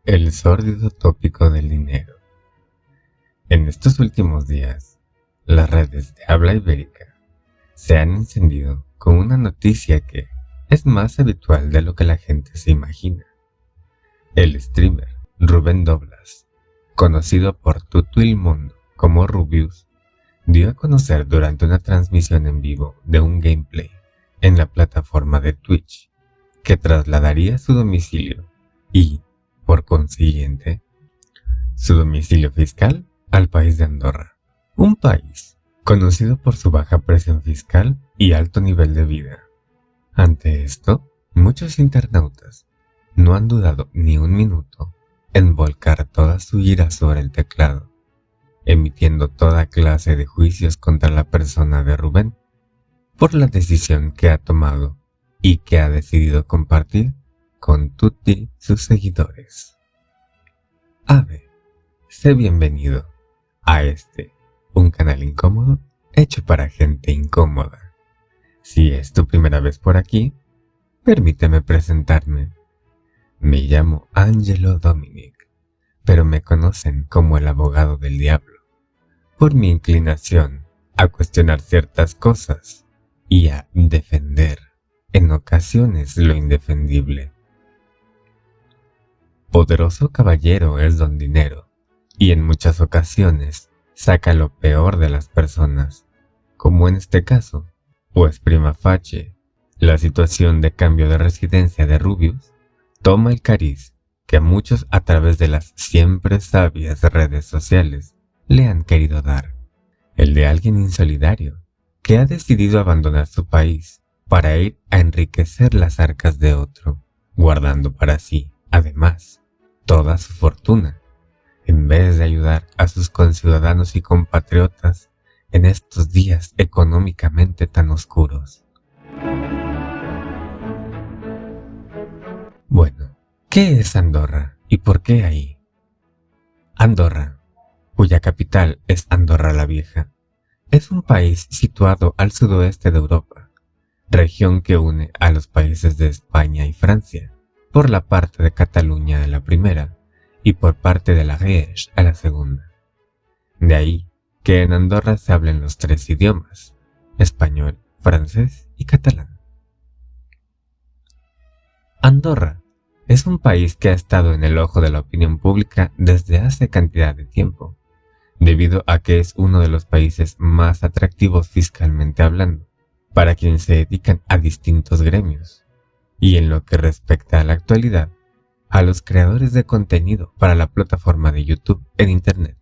El sórdido tópico del dinero. En estos últimos días, las redes de habla ibérica se han encendido con una noticia que es más habitual de lo que la gente se imagina. El streamer Rubén Doblas, conocido por todo el mundo como Rubius, dio a conocer durante una transmisión en vivo de un gameplay en la plataforma de Twitch que trasladaría su domicilio y, por consiguiente, su domicilio fiscal al país de Andorra, un país conocido por su baja presión fiscal y alto nivel de vida. Ante esto, muchos internautas no han dudado ni un minuto en volcar toda su ira sobre el teclado, emitiendo toda clase de juicios contra la persona de Rubén por la decisión que ha tomado y que ha decidido compartir con tutti sus seguidores. Ave, sé bienvenido a un canal incómodo hecho para gente incómoda. Si es tu primera vez por aquí, permíteme presentarme. Me llamo Angelo Dominic, pero me conocen como el abogado del diablo, por mi inclinación a cuestionar ciertas cosas y a defender en ocasiones lo indefendible. Poderoso caballero es don Dinero, y en muchas ocasiones saca lo peor de las personas, como en este caso, pues prima facie, la situación de cambio de residencia de Rubius toma el cariz que a muchos a través de las siempre sabias redes sociales le han querido dar, el de alguien insolidario que ha decidido abandonar su país para ir a enriquecer las arcas de otro, guardando para sí, además, toda su fortuna, en vez de ayudar a sus conciudadanos y compatriotas en estos días económicamente tan oscuros. Bueno, ¿qué es Andorra y por qué ahí? Andorra, cuya capital es Andorra la Vieja, es un país situado al sudoeste de Europa, región que une a los países de España y Francia, por la parte de Cataluña a la primera y por parte de la Ariège a la segunda. De ahí que en Andorra se hablen los tres idiomas, español, francés y catalán. Andorra es un país que ha estado en el ojo de la opinión pública desde hace cantidad de tiempo, debido a que es uno de los países más atractivos fiscalmente hablando, para quienes se dedican a distintos gremios, y en lo que respecta a la actualidad, a los creadores de contenido para la plataforma de YouTube en Internet,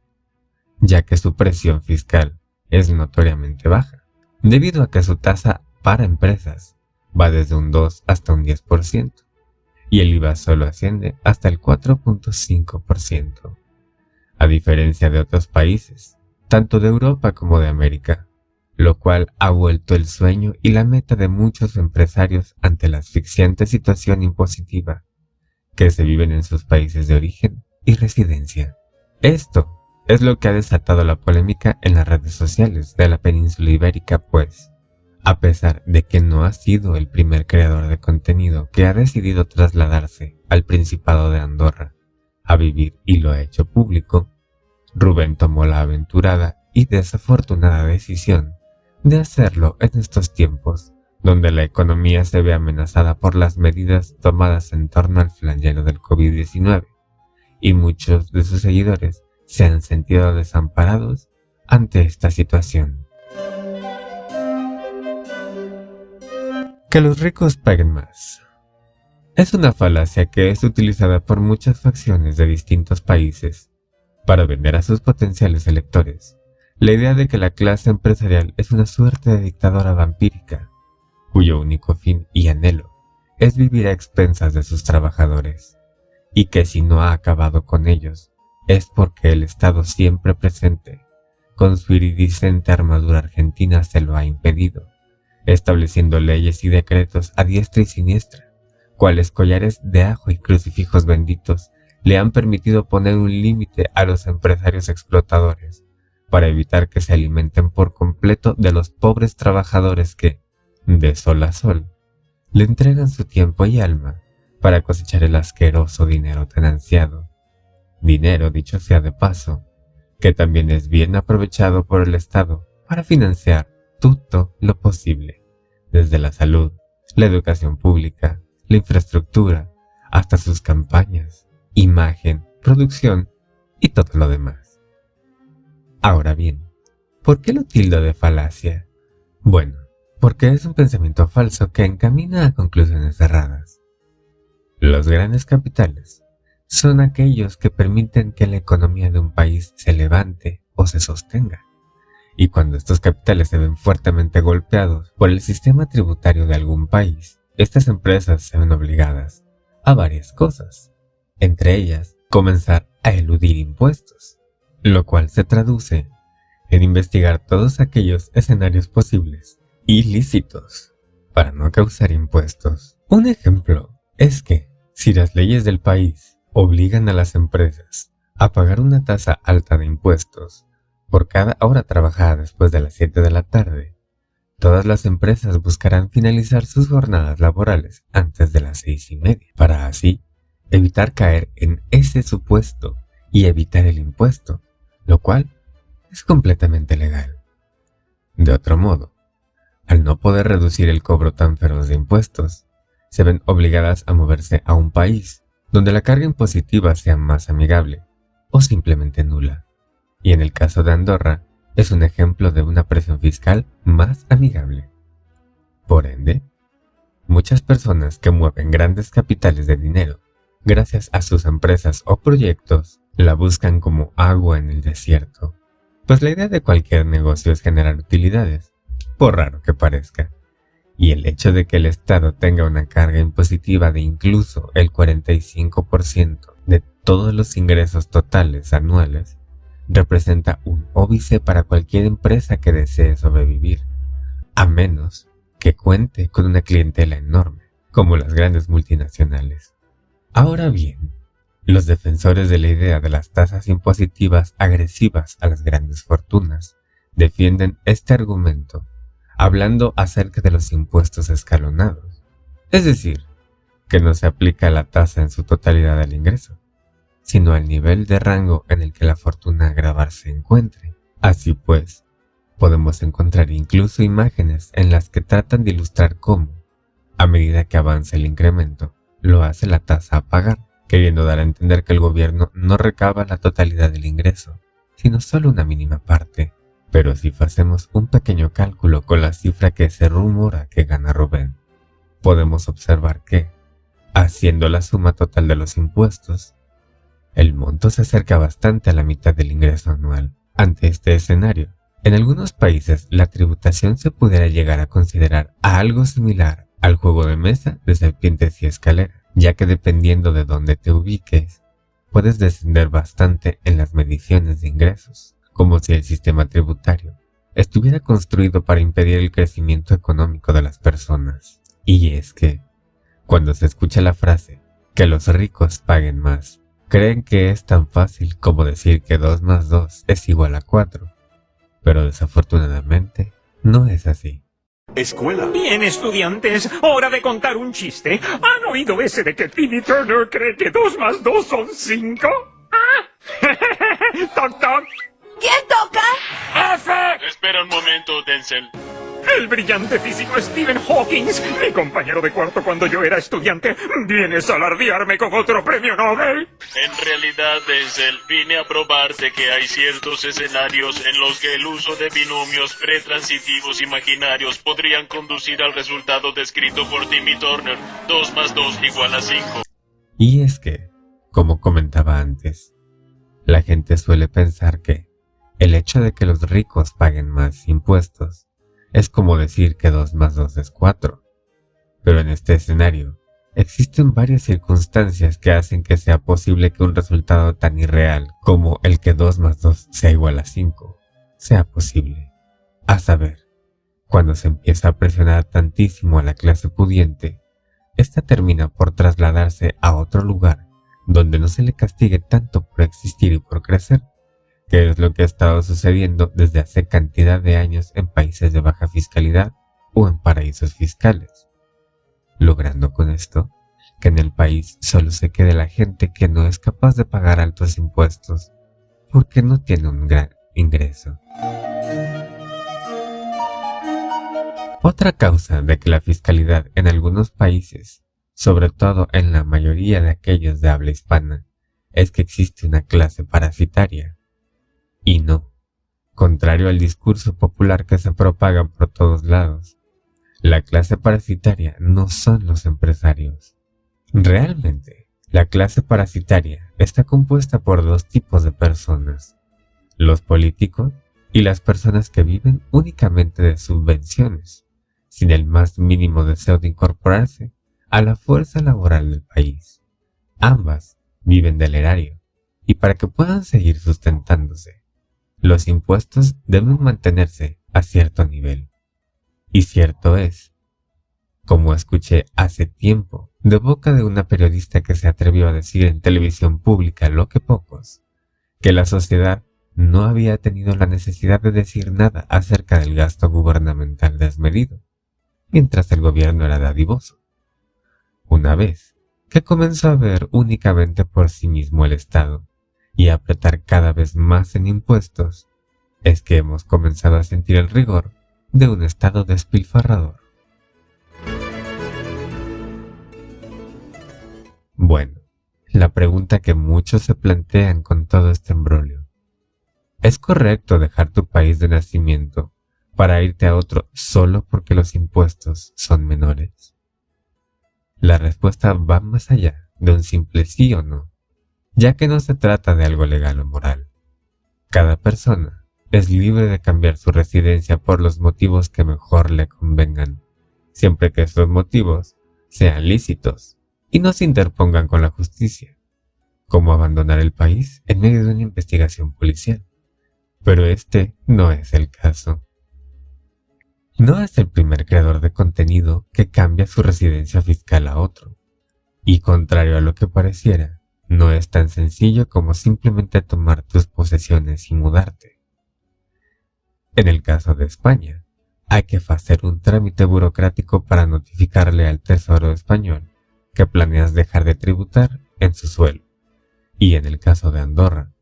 ya que su presión fiscal es notoriamente baja, debido a que su tasa para empresas va desde un 2 hasta un 10%, y el IVA solo asciende hasta el 4.5%, a diferencia de otros países, tanto de Europa como de América, lo cual ha vuelto el sueño y la meta de muchos empresarios ante la asfixiante situación impositiva que se viven en sus países de origen y residencia. Esto es lo que ha desatado la polémica en las redes sociales de la península ibérica, pues, a pesar de que no ha sido el primer creador de contenido que ha decidido trasladarse al Principado de Andorra a vivir y lo ha hecho público, Rubén tomó la aventurada y desafortunada decisión de hacerlo en estos tiempos donde la economía se ve amenazada por las medidas tomadas en torno al flagelo del COVID-19 y muchos de sus seguidores se han sentido desamparados ante esta situación. Que los ricos paguen más. Es una falacia que es utilizada por muchas facciones de distintos países para vender a sus potenciales electores la idea de que la clase empresarial es una suerte de dictadora vampírica, cuyo único fin y anhelo es vivir a expensas de sus trabajadores, y que si no ha acabado con ellos es porque el Estado siempre presente, con su iridiscente armadura argentina, se lo ha impedido, estableciendo leyes y decretos a diestra y siniestra, cuales collares de ajo y crucifijos benditos le han permitido poner un límite a los empresarios explotadores, para evitar que se alimenten por completo de los pobres trabajadores que, de sol a sol, le entregan su tiempo y alma para cosechar el asqueroso dinero tan ansiado dinero, dicho sea de paso, que también es bien aprovechado por el Estado para financiar todo lo posible, desde la salud, la educación pública, la infraestructura, hasta sus campañas, imagen, producción y todo lo demás. Ahora bien, ¿por qué lo tildo de falacia? Bueno, porque es un pensamiento falso que encamina a conclusiones erradas. Los grandes capitales son aquellos que permiten que la economía de un país se levante o se sostenga. Y cuando estos capitales se ven fuertemente golpeados por el sistema tributario de algún país, estas empresas se ven obligadas a varias cosas, entre ellas comenzar a eludir impuestos, lo cual se traduce en investigar todos aquellos escenarios posibles ilícitos para no causar impuestos. Un ejemplo es que si las leyes del país obligan a las empresas a pagar una tasa alta de impuestos por cada hora trabajada después de las 7 de la tarde, todas las empresas buscarán finalizar sus jornadas laborales antes de las 6:30, para así evitar caer en ese supuesto y evitar el impuesto, lo cual es completamente legal. De otro modo, al no poder reducir el cobro tan feroz de impuestos, se ven obligadas a moverse a un país donde la carga impositiva sea más amigable o simplemente nula. Y en el caso de Andorra, es un ejemplo de una presión fiscal más amigable. Por ende, muchas personas que mueven grandes capitales de dinero gracias a sus empresas o proyectos la buscan como agua en el desierto, pues la idea de cualquier negocio es generar utilidades, por raro que parezca, y el hecho de que el Estado tenga una carga impositiva de incluso el 45% de todos los ingresos totales anuales representa un óbice para cualquier empresa que desee sobrevivir, a menos que cuente con una clientela enorme, como las grandes multinacionales. Ahora bien, los defensores de la idea de las tasas impositivas agresivas a las grandes fortunas defienden este argumento hablando acerca de los impuestos escalonados, es decir, que no se aplica la tasa en su totalidad al ingreso, sino al nivel de rango en el que la fortuna a gravar se encuentre. Así pues, podemos encontrar incluso imágenes en las que tratan de ilustrar cómo, a medida que avanza el incremento, lo hace la tasa a pagar, queriendo dar a entender que el gobierno no recaba la totalidad del ingreso, sino solo una mínima parte. Pero si hacemos un pequeño cálculo con la cifra que se rumora que gana Rubén, podemos observar que, haciendo la suma total de los impuestos, el monto se acerca bastante a la mitad del ingreso anual. Ante este escenario, en algunos países la tributación se pudiera llegar a considerar algo similar al juego de mesa de serpientes y escaleras, ya que dependiendo de dónde te ubiques, puedes descender bastante en las mediciones de ingresos, como si el sistema tributario estuviera construido para impedir el crecimiento económico de las personas. Y es que, cuando se escucha la frase que los ricos paguen más, creen que es tan fácil como decir que 2 más 2 es igual a 4, pero desafortunadamente no es así. Escuela. Bien, estudiantes, hora de contar un chiste. ¿Han oído ese de que Timmy Turner cree que 2 más 2 son 5? ¿Ah? ¡Toc, toc! ¿Quién toca? ¡F! Espera un momento, Denzel. El brillante físico Stephen Hawking, mi compañero de cuarto cuando yo era estudiante, ¿vienes a alardearme con otro premio Nobel? En realidad, Denzel, vine a probarte que hay ciertos escenarios en los que el uso de binomios pretransitivos imaginarios podrían conducir al resultado descrito por Timmy Turner, 2 más 2 igual a 5. Y es que, como comentaba antes, la gente suele pensar que el hecho de que los ricos paguen más impuestos es como decir que 2 más 2 es 4. Pero en este escenario, existen varias circunstancias que hacen que sea posible que un resultado tan irreal como el que 2 más 2 sea igual a 5 sea posible. A saber, cuando se empieza a presionar tantísimo a la clase pudiente, esta termina por trasladarse a otro lugar donde no se le castigue tanto por existir y por crecer, que es lo que ha estado sucediendo desde hace cantidad de años en países de baja fiscalidad o en paraísos fiscales, logrando con esto que en el país solo se quede la gente que no es capaz de pagar altos impuestos porque no tiene un gran ingreso. Otra causa de que la fiscalidad en algunos países, sobre todo en la mayoría de aquellos de habla hispana, es que existe una clase parasitaria. Y no, contrario al discurso popular que se propaga por todos lados, la clase parasitaria no son los empresarios. Realmente, la clase parasitaria está compuesta por dos tipos de personas: los políticos y las personas que viven únicamente de subvenciones, sin el más mínimo deseo de incorporarse a la fuerza laboral del país. Ambas viven del erario, y para que puedan seguir sustentándose, los impuestos deben mantenerse a cierto nivel. Y cierto es, como escuché hace tiempo de boca de una periodista que se atrevió a decir en televisión pública lo que pocos, que la sociedad no había tenido la necesidad de decir nada acerca del gasto gubernamental desmedido, mientras el gobierno era dadivoso. Una vez que comenzó a ver únicamente por sí mismo el Estado y a apretar cada vez más en impuestos, es que hemos comenzado a sentir el rigor de un Estado despilfarrador. Bueno, la pregunta que muchos se plantean con todo este embrolio: ¿es correcto dejar tu país de nacimiento para irte a otro solo porque los impuestos son menores? La respuesta va más allá de un simple sí o no, ya que no se trata de algo legal o moral. Cada persona es libre de cambiar su residencia por los motivos que mejor le convengan, siempre que estos motivos sean lícitos y no se interpongan con la justicia, como abandonar el país en medio de una investigación policial. Pero este no es el caso. No es el primer creador de contenido que cambia su residencia fiscal a otro, y contrario a lo que pareciera, no es tan sencillo como simplemente tomar tus posesiones y mudarte. En el caso de España, hay que hacer un trámite burocrático para notificarle al Tesoro español que planeas dejar de tributar en su suelo. Y en el caso de Andorra,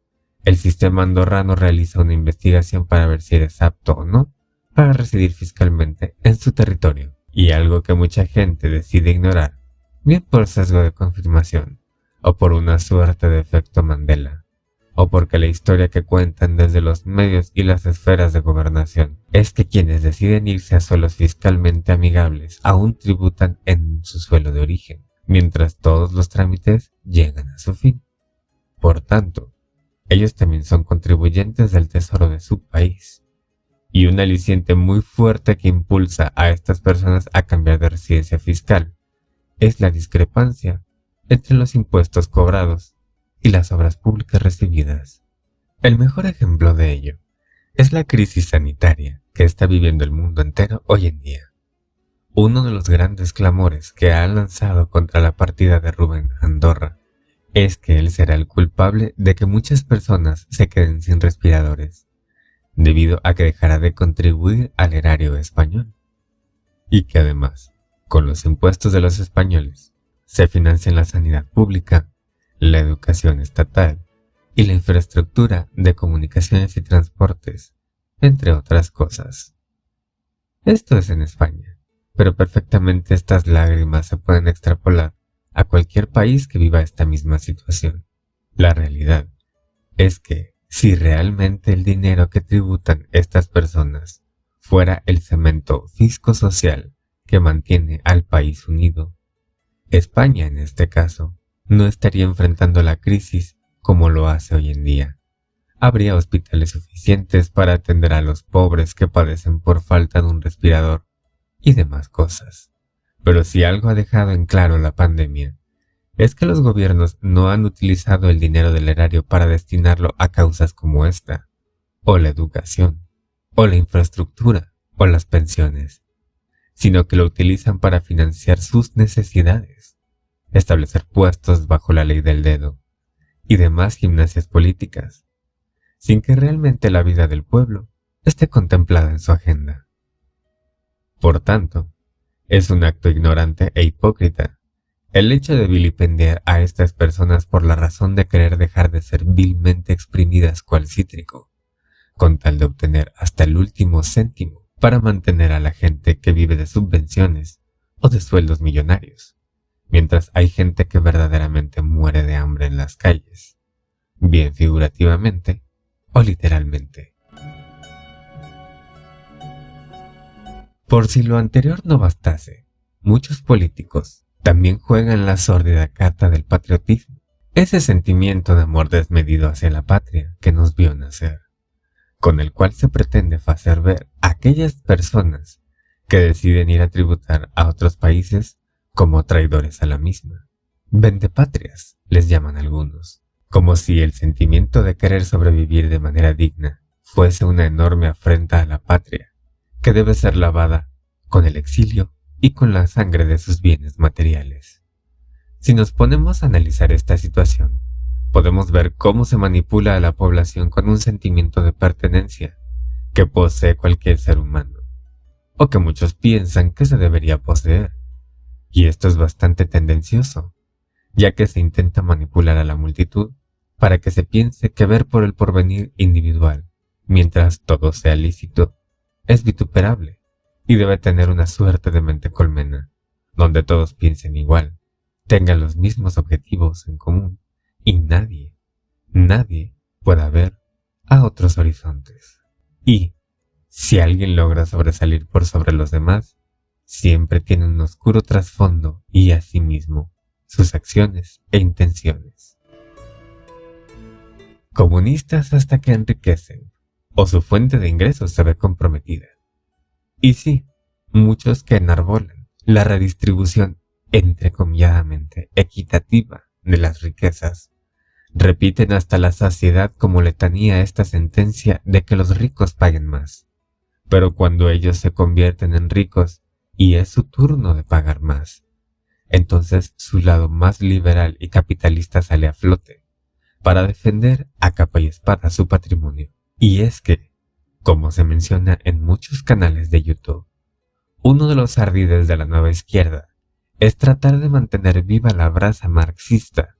el sistema andorrano realiza una investigación para ver si eres apto o no para residir fiscalmente en su territorio, y algo que mucha gente decide ignorar, bien por sesgo de confirmación, o por una suerte de efecto Mandela, o porque la historia que cuentan desde los medios y las esferas de gobernación es que quienes deciden irse a suelos fiscalmente amigables aún tributan en su suelo de origen, mientras todos los trámites llegan a su fin. Por tanto, ellos también son contribuyentes del tesoro de su país. Y un aliciente muy fuerte que impulsa a estas personas a cambiar de residencia fiscal es la discrepancia entre los impuestos cobrados y las obras públicas recibidas. El mejor ejemplo de ello es la crisis sanitaria que está viviendo el mundo entero hoy en día. Uno de los grandes clamores que ha lanzado contra la partida de Rubén a Andorra es que él será el culpable de que muchas personas se queden sin respiradores, debido a que dejará de contribuir al erario español, y que además, con los impuestos de los españoles, se financian la sanidad pública, la educación estatal y la infraestructura de comunicaciones y transportes, entre otras cosas. Esto es en España, pero perfectamente estas lágrimas se pueden extrapolar a cualquier país que viva esta misma situación. La realidad es que si realmente el dinero que tributan estas personas fuera el cemento fisco-social que mantiene al país unido, España en este caso no estaría enfrentando la crisis como lo hace hoy en día. Habría hospitales suficientes para atender a los pobres que padecen por falta de un respirador y demás cosas. Pero si algo ha dejado en claro la pandemia, es que los gobiernos no han utilizado el dinero del erario para destinarlo a causas como esta, o la educación, o la infraestructura, o las pensiones, sino que lo utilizan para financiar sus necesidades, establecer puestos bajo la ley del dedo, y demás gimnasias políticas, sin que realmente la vida del pueblo esté contemplada en su agenda. Por tanto, es un acto ignorante e hipócrita El hecho de vilipendiar a estas personas por la razón de querer dejar de ser vilmente exprimidas cual cítrico, con tal de obtener hasta el último céntimo para mantener a la gente que vive de subvenciones o de sueldos millonarios, mientras hay gente que verdaderamente muere de hambre en las calles, bien figurativamente o literalmente. Por si lo anterior no bastase, muchos políticos también juegan la sórdida carta del patriotismo, ese sentimiento de amor desmedido hacia la patria que nos vio nacer, con el cual se pretende hacer ver a aquellas personas que deciden ir a tributar a otros países como traidores a la misma. Vendepatrias les llaman algunos, como si el sentimiento de querer sobrevivir de manera digna fuese una enorme afrenta a la patria, que debe ser lavada con el exilio y con la sangre de sus bienes materiales. Si nos ponemos a analizar esta situación, podemos ver cómo se manipula a la población con un sentimiento de pertenencia que posee cualquier ser humano, o que muchos piensan que se debería poseer. Y esto es bastante tendencioso, ya que se intenta manipular a la multitud para que se piense que ver por el porvenir individual, mientras todo sea lícito, es vituperable y debe tener una suerte de mente colmena, donde todos piensen igual, tengan los mismos objetivos en común y nadie pueda ver a otros horizontes. Y, si alguien logra sobresalir por sobre los demás, siempre tiene un oscuro trasfondo y asimismo sus acciones e intenciones. Comunistas hasta que enriquecen, o su fuente de ingresos se ve comprometida. Y sí, muchos que enarbolan la redistribución entrecomilladamente equitativa de las riquezas, repiten hasta la saciedad como letanía esta sentencia de que los ricos paguen más. Pero cuando ellos se convierten en ricos y es su turno de pagar más, entonces su lado más liberal y capitalista sale a flote para defender a capa y espada su patrimonio. Y es que, como se menciona en muchos canales de YouTube, uno de los ardides de la nueva izquierda es tratar de mantener viva la brasa marxista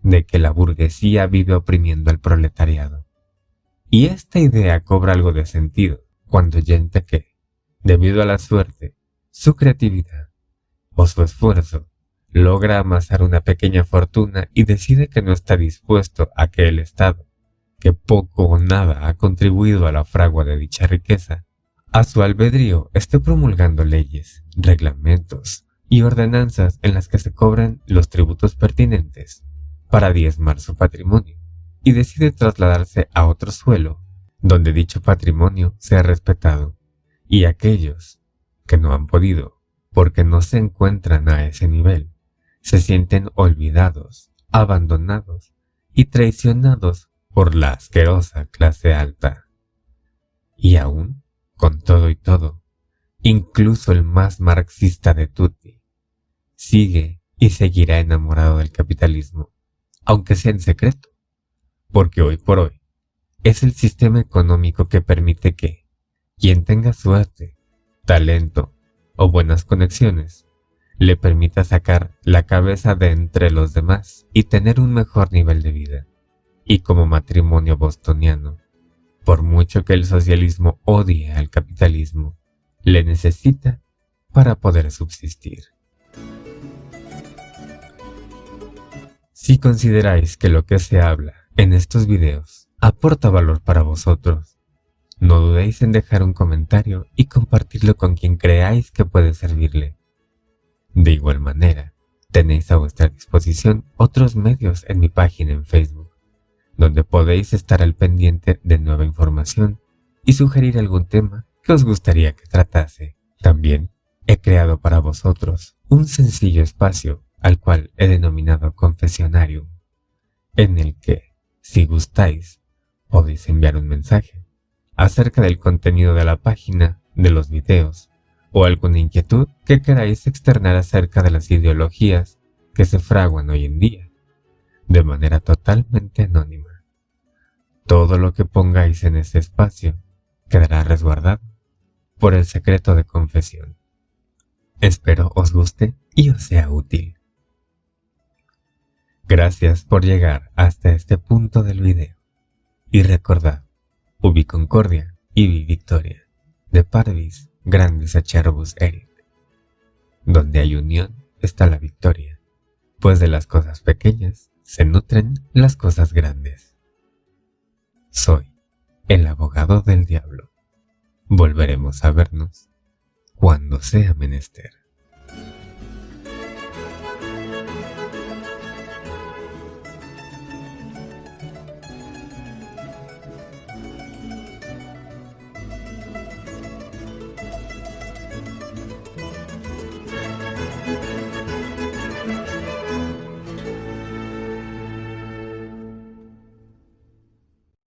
de que la burguesía vive oprimiendo al proletariado. Y esta idea cobra algo de sentido cuando gente que, debido a la suerte, su creatividad o su esfuerzo, logra amasar una pequeña fortuna y decide que no está dispuesto a que el Estado, que poco o nada ha contribuido a la fragua de dicha riqueza, a su albedrío esté promulgando leyes, reglamentos y ordenanzas en las que se cobran los tributos pertinentes para diezmar su patrimonio, y decide trasladarse a otro suelo donde dicho patrimonio sea respetado, y aquellos que no han podido, porque no se encuentran a ese nivel, se sienten olvidados, abandonados y traicionados por la asquerosa clase alta. Y aún, con todo y todo, incluso el más marxista de tutti, sigue y seguirá enamorado del capitalismo, aunque sea en secreto, porque hoy por hoy es el sistema económico que permite que quien tenga suerte, talento o buenas conexiones, le permita sacar la cabeza de entre los demás y tener un mejor nivel de vida. Y como matrimonio bostoniano, por mucho que el socialismo odie al capitalismo, le necesita para poder subsistir. Si consideráis que lo que se habla en estos videos aporta valor para vosotros, no dudéis en dejar un comentario y compartirlo con quien creáis que puede servirle. De igual manera, tenéis a vuestra disposición otros medios en mi página en Facebook, donde podéis estar al pendiente de nueva información y sugerir algún tema que os gustaría que tratase. También he creado para vosotros un sencillo espacio al cual he denominado Confesionarium, en el que, si gustáis, podéis enviar un mensaje acerca del contenido de la página, de los videos, o alguna inquietud que queráis externar acerca de las ideologías que se fraguan hoy en día, de manera totalmente anónima. Todo lo que pongáis en ese espacio quedará resguardado por el secreto de confesión. Espero os guste y os sea útil. Gracias por llegar hasta este punto del video. Y recordad, ubi concordia y vi victoria, de parvis grandes acervus erit. Donde hay unión está la victoria, pues de las cosas pequeñas se nutren las cosas grandes. Soy el abogado del diablo. Volveremos a vernos cuando sea menester.